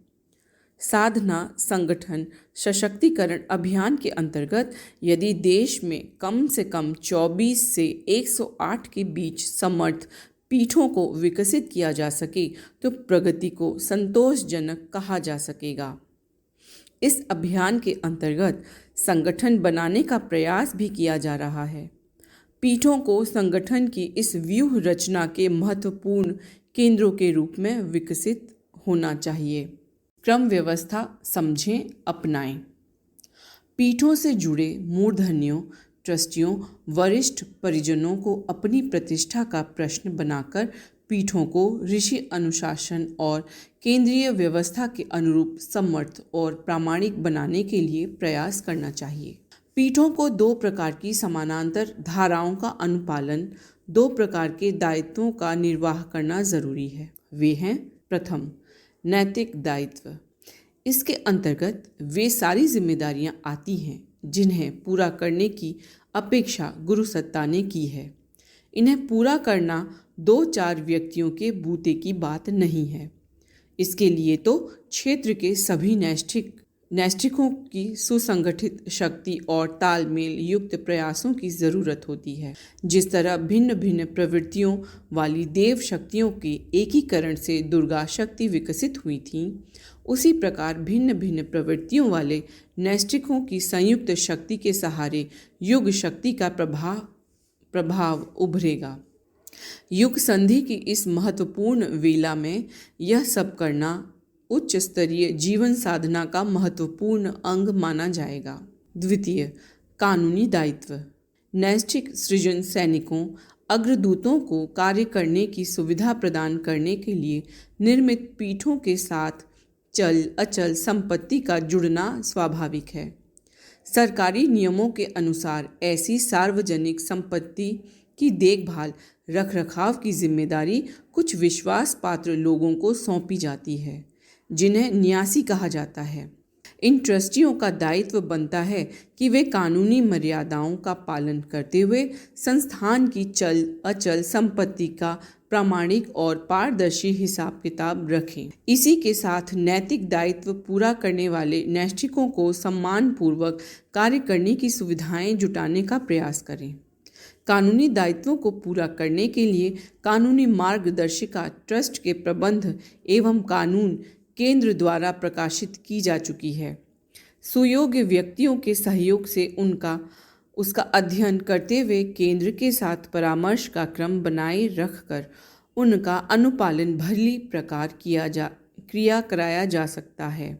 साधना, संगठन, सशक्तिकरण अभियान के अंतर्गत यदि देश में कम से कम 24 से 108 के बीच समर्थ पीठों को विकसित किया जा सके तो प्रगति को संतोषजनक कहा जा सकेगा। इस अभियान के अंतर्गत संगठन बनाने का प्रयास भी किया जा रहा है। पीठों को संगठन की इस व्यूह रचना के महत्वपूर्ण केंद्रों के रूप में विकसित होना चाहिए। क्रम व्यवस्था समझें, अपनाएं। पीठों से जुड़े मूर्धन्यों, ट्रस्टियों, वरिष्ठ परिजनों को अपनी प्रतिष्ठा का प्रश्न बनाकर पीठों को ऋषि अनुशासन और केंद्रीय व्यवस्था के अनुरूप समर्थ और प्रामाणिक बनाने के लिए प्रयास करना चाहिए। पीठों को 2 प्रकार की समानांतर धाराओं का अनुपालन, 2 प्रकार के दायित्वों का निर्वाह करना जरूरी है। वे हैं, प्रथम, नैतिक दायित्व। इसके अंतर्गत वे सारी जिम्मेदारियां आती हैं जिन्हें पूरा करने की अपेक्षा गुरु सत्ता ने की है। इन्हें पूरा करना 2-4 व्यक्तियों के बूते की बात नहीं है। इसके लिए तो क्षेत्र के सभी नैष्ठिकों की सुसंगठित शक्ति और तालमेल युक्त प्रयासों की ज़रूरत होती है। जिस तरह भिन्न भिन्न प्रवृत्तियों वाली देव शक्तियों के एकीकरण से दुर्गा शक्ति विकसित हुई थी, उसी प्रकार भिन्न भिन्न प्रवृत्तियों वाले नैष्ठिकों की संयुक्त शक्ति के सहारे युग शक्ति का प्रभाव उभरेगा। युग संधि की इस महत्वपूर्ण वेला में यह सब करना उच्च स्तरीय जीवन साधना का महत्वपूर्ण अंग माना जाएगा। द्वितीय, कानूनी दायित्व। नैष्ठिक सृजन सैनिकों, अग्रदूतों को कार्य करने की सुविधा प्रदान करने के लिए निर्मित पीठों के साथ चल अचल संपत्ति का जुड़ना स्वाभाविक है। सरकारी नियमों के अनुसार ऐसी सार्वजनिक संपत्ति की देखभाल, रखरखाव की जिम्मेदारी कुछ विश्वास पात्र लोगों को सौंपी जाती है, जिन्हें न्यासी कहा जाता है। इन ट्रस्टियों का दायित्व बनता है कि वे कानूनी मर्यादाओं का पालन करते हुए संस्थान की चल अचल संपत्ति का प्रामाणिक और पारदर्शी हिसाब किताब रखें। इसी के साथ नैतिक दायित्व पूरा करने वाले नैष्ठिकों को सम्मानपूर्वक कार्य करने की सुविधाएं जुटाने का प्रयास करें। कानूनी दायित्वों को पूरा करने के लिए कानूनी मार्गदर्शिका ट्रस्ट के प्रबंध एवं कानून केंद्र द्वारा प्रकाशित की जा चुकी है। सुयोग्य व्यक्तियों के सहयोग से उसका अध्ययन करते हुए केंद्र के साथ परामर्श का क्रम बनाए रखकर उनका अनुपालन भली प्रकार क्रिया कराया जा सकता है।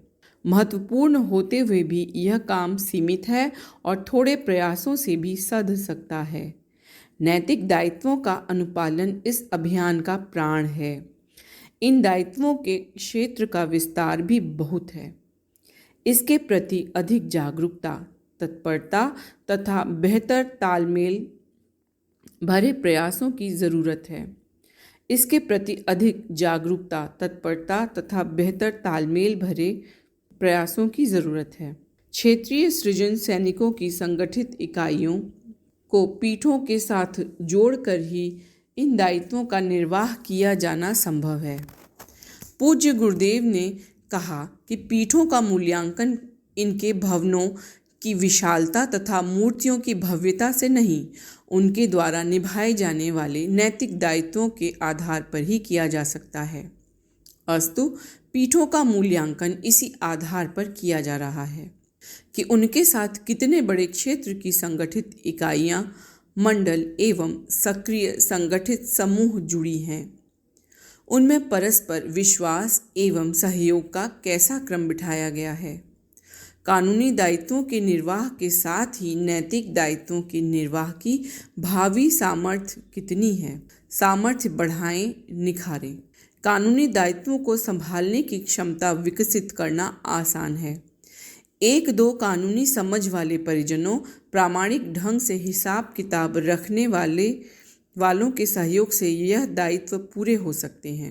महत्वपूर्ण होते हुए भी यह काम सीमित है और थोड़े प्रयासों से भी सध सकता है। नैतिक दायित्वों का अनुपालन इस अभियान का प्राण है। इन दायित्वों के क्षेत्र का विस्तार भी बहुत है। इसके प्रति अधिक जागरूकता, तत्परता तथा बेहतर तालमेल भरे प्रयासों की ज़रूरत है। इसके प्रति अधिक जागरूकता, तत्परता तथा बेहतर तालमेल भरे प्रयासों की ज़रूरत है। क्षेत्रीय सृजन सैनिकों की संगठित इकाइयों को पीठों के साथ जोड़कर ही इन दायित्वों का निर्वाह किया जाना संभव है। पूज्य गुरुदेव ने कहा कि पीठों का मूल्यांकन इनके भवनों की विशालता तथा मूर्तियों की भव्यता से नहीं, उनके द्वारा निभाए जाने वाले नैतिक दायित्वों के आधार पर ही किया जा सकता है। अस्तु पीठों का मूल्यांकन इसी आधार पर किया जा रहा है कि उनके साथ कितने बड़े क्षेत्र की संगठित इकाइयां, मंडल एवं सक्रिय संगठित समूह जुड़ी हैं। उनमें परस्पर विश्वास एवं सहयोग का कैसा क्रम बिठाया गया है। कानूनी दायित्वों के निर्वाह के साथ ही नैतिक दायित्वों के निर्वाह की भावी सामर्थ्य कितनी है। सामर्थ्य बढ़ाएं, निखारें। कानूनी दायित्वों को संभालने की क्षमता विकसित करना आसान है। एक दो कानूनी समझ वाले परिजनों, प्रामाणिक ढंग से हिसाब किताब रखने वालों के सहयोग से यह दायित्व पूरे हो सकते हैं।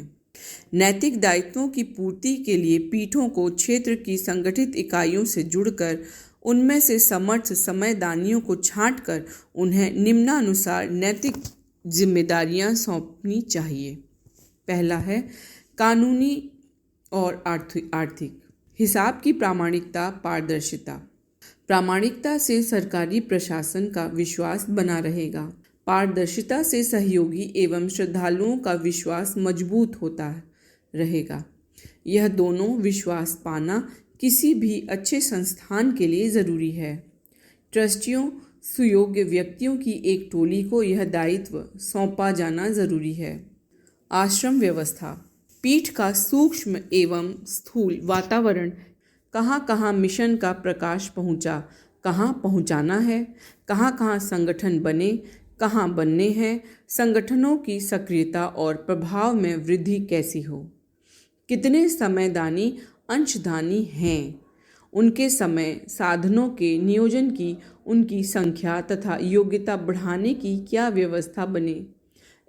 नैतिक दायित्वों की पूर्ति के लिए पीठों को क्षेत्र की संगठित इकाइयों से जुड़कर उनमें से समर्थ समयदानियों को छांटकर उन्हें निम्नानुसार नैतिक जिम्मेदारियां सौंपनी चाहिए। पहला है कानूनी और आर्थिक हिसाब की प्रामाणिकता, पारदर्शिता। प्रामाणिकता से सरकारी प्रशासन का विश्वास बना रहेगा। पारदर्शिता से सहयोगी एवं श्रद्धालुओं का विश्वास मजबूत होता रहेगा। यह दोनों विश्वास पाना किसी भी अच्छे संस्थान के लिए ज़रूरी है। ट्रस्टियों, सुयोग्य व्यक्तियों की एक टोली को यह दायित्व सौंपा जाना ज़रूरी है। आश्रम व्यवस्था। पीठ का सूक्ष्म एवं स्थूल वातावरण, कहाँ कहाँ मिशन का प्रकाश पहुँचा, कहाँ पहुँचाना है, कहाँ कहाँ संगठन बने, कहाँ बनने हैं, संगठनों की सक्रियता और प्रभाव में वृद्धि कैसी हो, कितने समयदानी अंशदानी हैं, उनके समय साधनों के नियोजन की उनकी संख्या तथा योग्यता बढ़ाने की क्या व्यवस्था बने।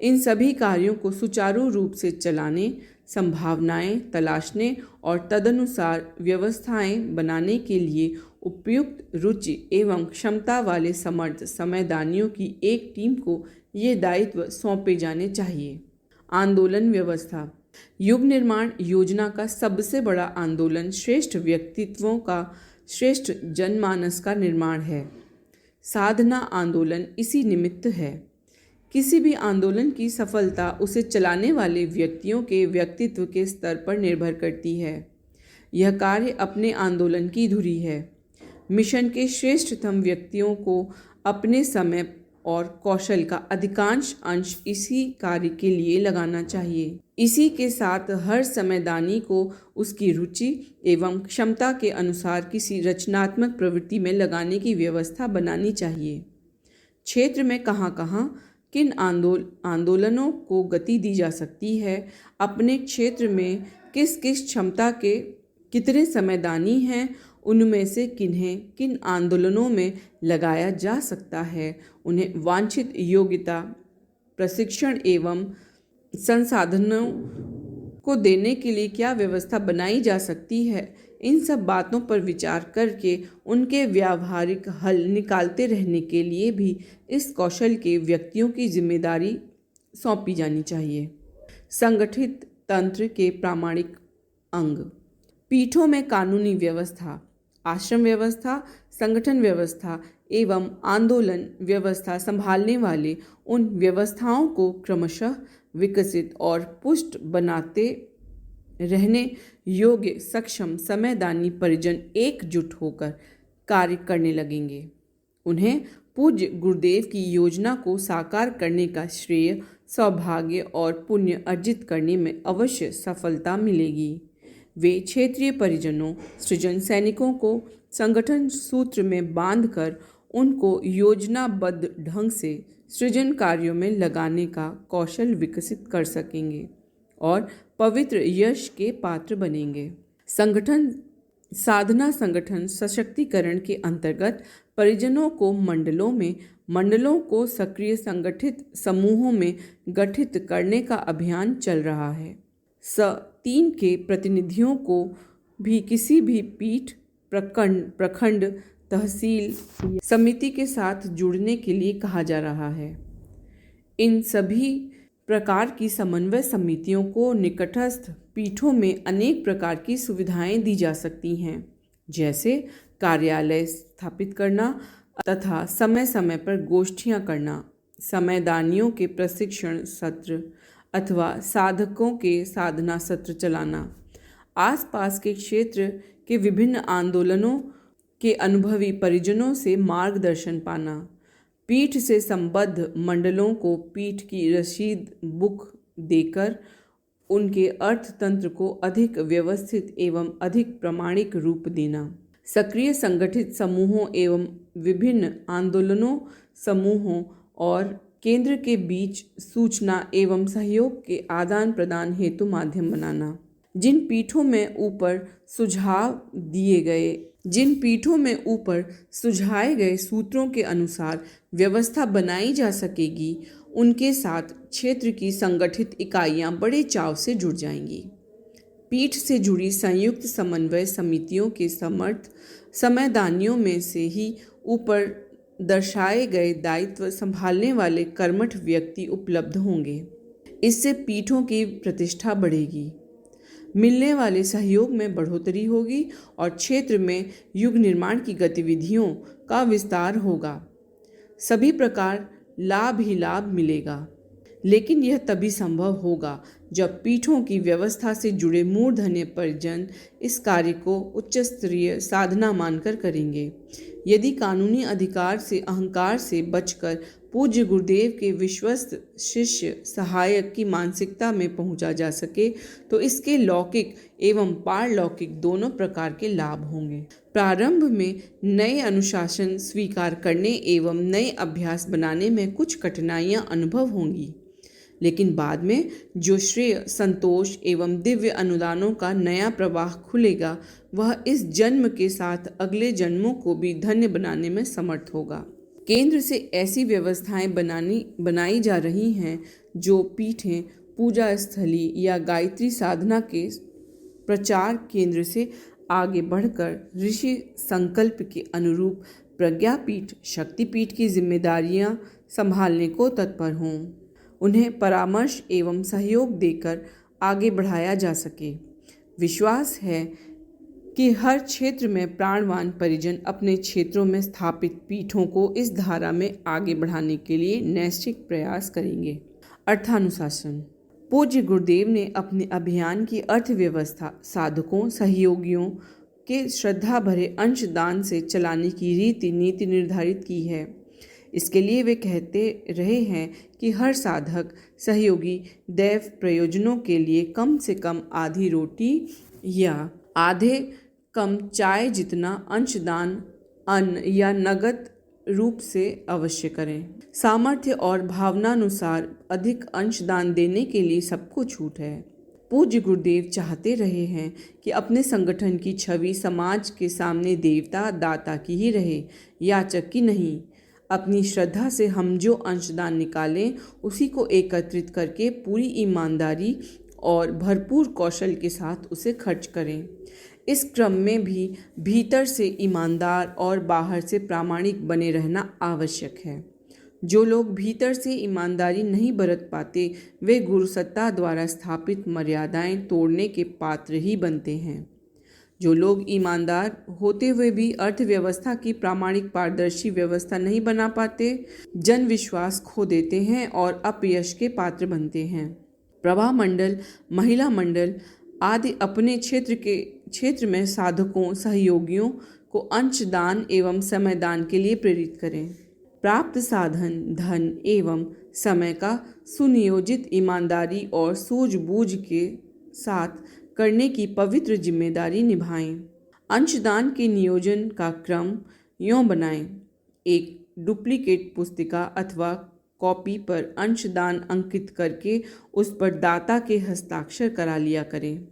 इन सभी कार्यों को सुचारू रूप से चलाने, संभावनाएं तलाशने और तदनुसार व्यवस्थाएं बनाने के लिए उपयुक्त रुचि एवं क्षमता वाले समर्थ समयदानियों की एक टीम को ये दायित्व सौंपे जाने चाहिए। आंदोलन व्यवस्था। युग निर्माण योजना का सबसे बड़ा आंदोलन श्रेष्ठ व्यक्तित्वों का, श्रेष्ठ जनमानस का निर्माण है। साधना आंदोलन इसी निमित्त है। किसी भी आंदोलन की सफलता उसे चलाने वाले व्यक्तियों के व्यक्तित्व के स्तर पर निर्भर करती है। यह कार्य अपने आंदोलन की धुरी है। मिशन के श्रेष्ठतम व्यक्तियों को अपने समय और कौशल का अधिकांश अंश इसी कार्य के लिए लगाना चाहिए। इसी के साथ हर समयदानी को उसकी रुचि एवं क्षमता के अनुसार किसी रचनात्मक प्रवृत्ति में लगाने की व्यवस्था बनानी चाहिए। क्षेत्र में कहाँ कहाँ किन आंदोलनों को गति दी जा सकती है, अपने क्षेत्र में किस किस क्षमता के कितने समयदानी हैं, उनमें से किन्हें किन आंदोलनों में लगाया जा सकता है, उन्हें वांछित योग्यता, प्रशिक्षण एवं संसाधनों को देने के लिए क्या व्यवस्था बनाई जा सकती है। इन सब बातों पर विचार करके उनके व्यावहारिक हल निकालते रहने के लिए भी इस कौशल के व्यक्तियों की जिम्मेदारी सौंपी जानी चाहिए। संगठित तंत्र के प्रामाणिक अंग। पीठों में कानूनी व्यवस्था, आश्रम व्यवस्था, संगठन व्यवस्था एवं आंदोलन व्यवस्था संभालने वाले उन व्यवस्थाओं को क्रमशः विकसित और पुष्ट बनाते रहने योग्य सक्षम समयदानी परिजन एकजुट होकर कार्य करने लगेंगे। उन्हें पूज्य गुरुदेव की योजना को साकार करने का श्रेय, सौभाग्य और पुण्य अर्जित करने में अवश्य सफलता मिलेगी। वे क्षेत्रीय परिजनों, सृजन सैनिकों को संगठन सूत्र में बांधकर उनको योजनाबद्ध ढंग से सृजन कार्यों में लगाने का कौशल विकसित कर सकेंगे और पवित्र यश के पात्र बनेंगे। संगठन साधना संगठन सशक्तिकरण के अंतर्गत परिजनों को मंडलों को सक्रिय संगठित समूहों में गठित करने का अभियान चल रहा है। 3 के प्रतिनिधियों को भी किसी भी पीठ, प्रखंड, तहसील, समिति के साथ जुड़ने के लिए कहा जा रहा है। इन सभी प्रकार की समन्वय समितियों को निकटस्थ पीठों में अनेक प्रकार की सुविधाएं दी जा सकती हैं, जैसे कार्यालय स्थापित करना तथा समय समय पर गोष्ठियां करना, समयदानियों के प्रशिक्षण सत्र अथवा साधकों के साधना सत्र चलाना, आसपास के क्षेत्र के विभिन्न आंदोलनों के अनुभवी परिजनों से मार्गदर्शन पाना, पीठ से संबद्ध मंडलों को पीठ की रसीद बुक देकर उनके अर्थतंत्र को अधिक व्यवस्थित एवं अधिक प्रामाणिक रूप देना, सक्रिय संगठित समूहों एवं विभिन्न आंदोलनों समूहों और केंद्र के बीच सूचना एवं सहयोग के आदान प्रदान हेतु माध्यम बनाना, जिन पीठों में ऊपर सुझाए गए सूत्रों के अनुसार व्यवस्था बनाई जा सकेगी, उनके साथ क्षेत्र की संगठित इकाइयां बड़े चाव से जुड़ जाएंगी। पीठ से जुड़ी संयुक्त समन्वय समितियों के समर्थ समयदानियों में से ही ऊपर दर्शाए गए दायित्व संभालने वाले कर्मठ व्यक्ति उपलब्ध होंगे। इससे पीठों की प्रतिष्ठा बढ़ेगी, मिलने वाले सहयोग में बढ़ोतरी होगी और क्षेत्र में युग निर्माण की गतिविधियों का विस्तार होगा। सभी प्रकार लाभ ही लाभ मिलेगा, लेकिन यह तभी संभव होगा जब पीठों की व्यवस्था से जुड़े मूर्धन्य परिजन इस कार्य को उच्च स्तरीय साधना मानकर करेंगे। यदि कानूनी अधिकार से अहंकार से बचकर पूज्य गुरुदेव के विश्वस्त शिष्य सहायक की मानसिकता में पहुंचा जा सके तो इसके लौकिक एवं पारलौकिक दोनों प्रकार के लाभ होंगे। प्रारंभ में नए अनुशासन स्वीकार करने एवं नए अभ्यास बनाने में कुछ कठिनाइयां अनुभव होंगी, लेकिन बाद में जो श्रेय, संतोष एवं दिव्य अनुदानों का नया प्रवाह खुलेगा, वह इस जन्म के साथ अगले जन्मों को भी धन्य बनाने में समर्थ होगा। केंद्र से ऐसी व्यवस्थाएं बनाई जा रही हैं जो पीठें, पूजा स्थली या गायत्री साधना के प्रचार केंद्र से आगे बढ़कर ऋषि संकल्प के अनुरूप प्रज्ञापीठ, शक्तिपीठ की जिम्मेदारियां संभालने को तत्पर हों। उन्हें परामर्श एवं सहयोग देकर आगे बढ़ाया जा सके। विश्वास है कि हर क्षेत्र में प्राणवान परिजन अपने क्षेत्रों में स्थापित पीठों को इस धारा में आगे बढ़ाने के लिए नैतिक प्रयास करेंगे। अर्थानुशासन। पूज्य गुरुदेव ने अपने अभियान की अर्थव्यवस्था साधकों, सहयोगियों के श्रद्धा भरे अंशदान से चलाने की रीति नीति निर्धारित की है। इसके लिए वे कहते रहे हैं कि हर साधक सहयोगी दैव प्रयोजनों के लिए कम से कम आधी रोटी या आधे कम चाय जितना अंशदान अन्न या नगद रूप से अवश्य करें। सामर्थ्य और भावनानुसार अधिक अंशदान देने के लिए सबको छूट है। पूज्य गुरुदेव चाहते रहे हैं कि अपने संगठन की छवि समाज के सामने देवता दाता की ही रहे, याचक की नहीं। अपनी श्रद्धा से हम जो अंशदान निकालें उसी को एकत्रित करके पूरी ईमानदारी और भरपूर कौशल के साथ उसे खर्च करें। इस क्रम में भी भीतर से ईमानदार और बाहर से प्रामाणिक बने रहना आवश्यक है। जो लोग भीतर से ईमानदारी नहीं बरत पाते वे गुरुसत्ता द्वारा स्थापित मर्यादाएं तोड़ने के पात्र ही बनते हैं। जो लोग ईमानदार होते हुए भी अर्थव्यवस्था की प्रामाणिक पारदर्शी व्यवस्था नहीं बना पाते, जन विश्वास खो देते हैं और अपयश के पात्र बनते हैं। प्रभा मंडल, महिला मंडल आदि अपने क्षेत्र में साधकों सहयोगियों को अंशदान एवं समयदान के लिए प्रेरित करें। प्राप्त साधन धन एवं समय का सुनियोजित ईमानदारी और सूझबूझ के साथ करने की पवित्र जिम्मेदारी निभाएं। अंशदान के नियोजन का क्रम यों बनाएं। एक डुप्लीकेट पुस्तिका अथवा कॉपी पर अंशदान अंकित करके उस पर दाता के हस्ताक्षर करा लिया करें।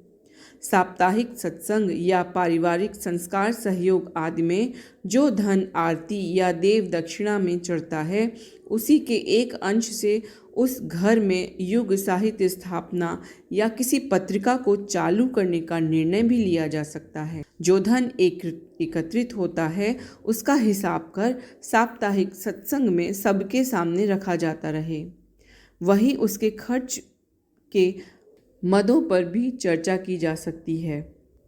साप्ताहिक सत्संग या पारिवारिक संस्कार सहयोग आदि में जो धन आरती या देव दक्षिणा में चढ़ता है, उसी के एक अंश से उस घर में युग साहित्य स्थापना या किसी पत्रिका को चालू करने का निर्णय भी लिया जा सकता है। जो धन एकत्रित होता है, उसका हिसाब कर साप्ताहिक सत्संग में सबके सामने रखा जाता रहे। वही उसके खर्च के मदों पर भी चर्चा की जा सकती है।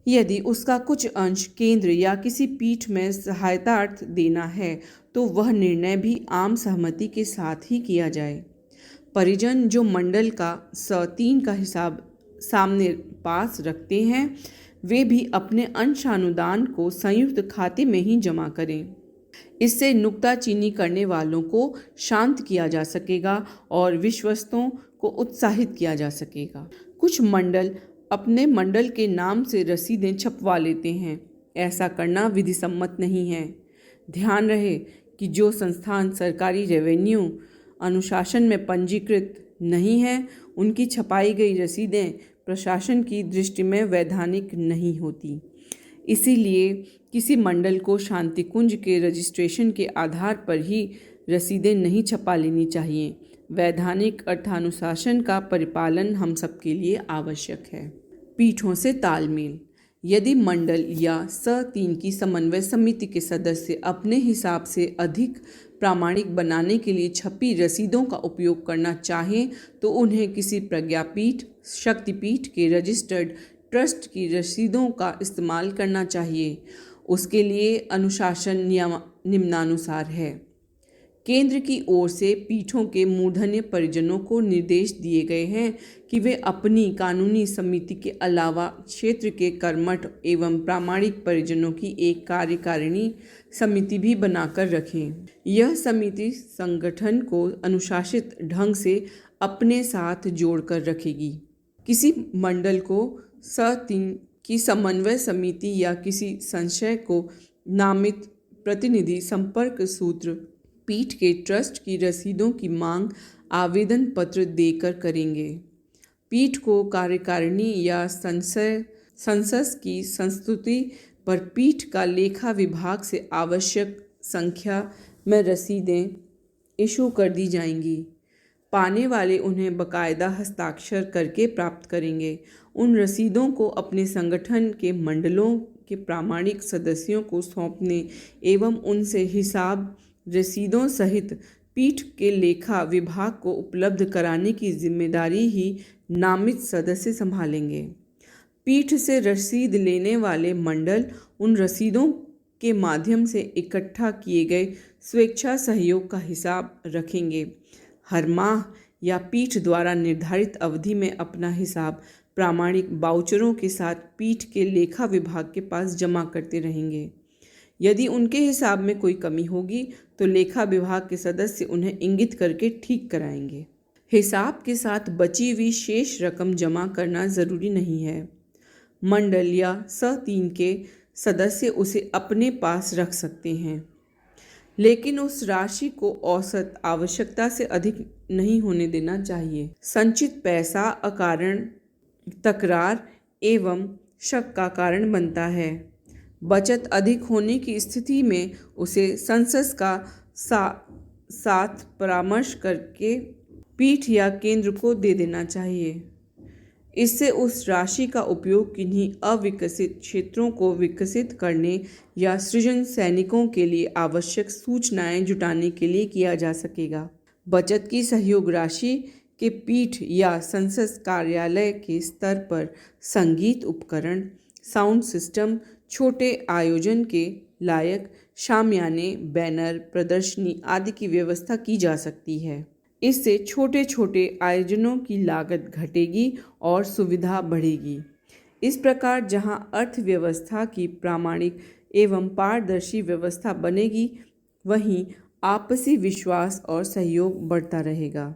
यदि उसका कुछ अंश केंद्र या किसी पीठ में सहायतार्थ देना है, तो वह निर्णय भी आम सहमति के साथ ही किया जाए। परिजन जो मंडल का स3 का हिसाब सामने पास रखते हैं, वे भी अपने अंशानुदान को संयुक्त खाते में ही जमा करें। इससे नुक्ताचीनी करने वालों को शांत किया जा सकेगा और विश्वस्तों को उत्साहित किया जा सकेगा। कुछ मंडल अपने मंडल के नाम से रसीदें छपवा लेते हैं। ऐसा करना विधिसम्मत नहीं है। ध्यान रहे कि जो संस्थान सरकारी रेवेन्यू अनुशासन में पंजीकृत नहीं है, उनकी छपाई गई रसीदें प्रशासन की दृष्टि में वैधानिक नहीं होती। इसीलिए किसी मंडल को शांति कुंज के रजिस्ट्रेशन के आधार पर ही रसीदें नहीं छपा लेनी चाहिए। वैधानिक अर्थानुशासन का परिपालन हम सबके लिए आवश्यक है। पीठों से तालमेल। यदि मंडल या स3 की समन्वय समिति के सदस्य अपने हिसाब से अधिक प्रामाणिक बनाने के लिए छपी रसीदों का उपयोग करना चाहें, तो उन्हें किसी प्रज्ञापीठ, शक्तिपीठ के रजिस्टर्ड ट्रस्ट की रसीदों का इस्तेमाल करना चाहिए। उसके लिए अनुशासन निम्नानुसार है। केंद्र की ओर से पीठों के मूर्धन्य परिजनों को निर्देश दिए गए हैं कि वे अपनी कानूनी समिति के अलावा क्षेत्र के कर्मठ एवं प्रामाणिक परिजनों की एक कार्यकारिणी समिति भी बनाकर रखें। यह समिति संगठन को अनुशासित ढंग से अपने साथ जोड़कर रखेगी। किसी मंडल को स3 की समन्वय समिति या किसी संशय को नामित प्रतिनिधि संपर्क सूत्र पीठ के ट्रस्ट की रसीदों की मांग आवेदन पत्र देकर करेंगे। पीठ को कार्यकारिणी या संसद की संस्तुति पर पीठ का लेखा विभाग से आवश्यक संख्या में रसीदें इशू कर दी जाएंगी। पाने वाले उन्हें बाकायदा हस्ताक्षर करके प्राप्त करेंगे। उन रसीदों को अपने संगठन के मंडलों के प्रामाणिक सदस्यों को सौंपने एवं उनसे हिसाब रसीदों सहित पीठ के लेखा विभाग को उपलब्ध कराने की जिम्मेदारी ही नामित सदस्य संभालेंगे। पीठ से रसीद लेने वाले मंडल उन रसीदों के माध्यम से इकट्ठा किए गए स्वेच्छा सहयोग का हिसाब रखेंगे। हर माह या पीठ द्वारा निर्धारित अवधि में अपना हिसाब प्रामाणिक बाउचरों के साथ पीठ के लेखा विभाग के पास जमा करते रहेंगे। यदि उनके हिसाब में कोई कमी होगी तो लेखा विभाग के सदस्य उन्हें इंगित करके ठीक कराएंगे। हिसाब के साथ बची हुई शेष रकम जमा करना ज़रूरी नहीं है। मंडल या स3 के सदस्य उसे अपने पास रख सकते हैं, लेकिन उस राशि को औसत आवश्यकता से अधिक नहीं होने देना चाहिए। संचित पैसा अकारण तकरार एवं शक का कारण बनता है। बचत अधिक होने की स्थिति में उसे संसद का साथ परामर्श करके पीठ या केंद्र को दे देना चाहिए। इससे उस राशि का उपयोग किन्हीं अविकसित क्षेत्रों को विकसित करने या सृजन सैनिकों के लिए आवश्यक सूचनाएं जुटाने के लिए किया जा सकेगा। बचत की सहयोग राशि के पीठ या संसद कार्यालय के स्तर पर संगीत उपकरण, साउंड सिस्टम, छोटे आयोजन के लायक शामियाने, बैनर, प्रदर्शनी आदि की व्यवस्था की जा सकती है। इससे छोटे छोटे आयोजनों की लागत घटेगी और सुविधा बढ़ेगी। इस प्रकार जहां अर्थव्यवस्था की प्रामाणिक एवं पारदर्शी व्यवस्था बनेगी, वहीं आपसी विश्वास और सहयोग बढ़ता रहेगा।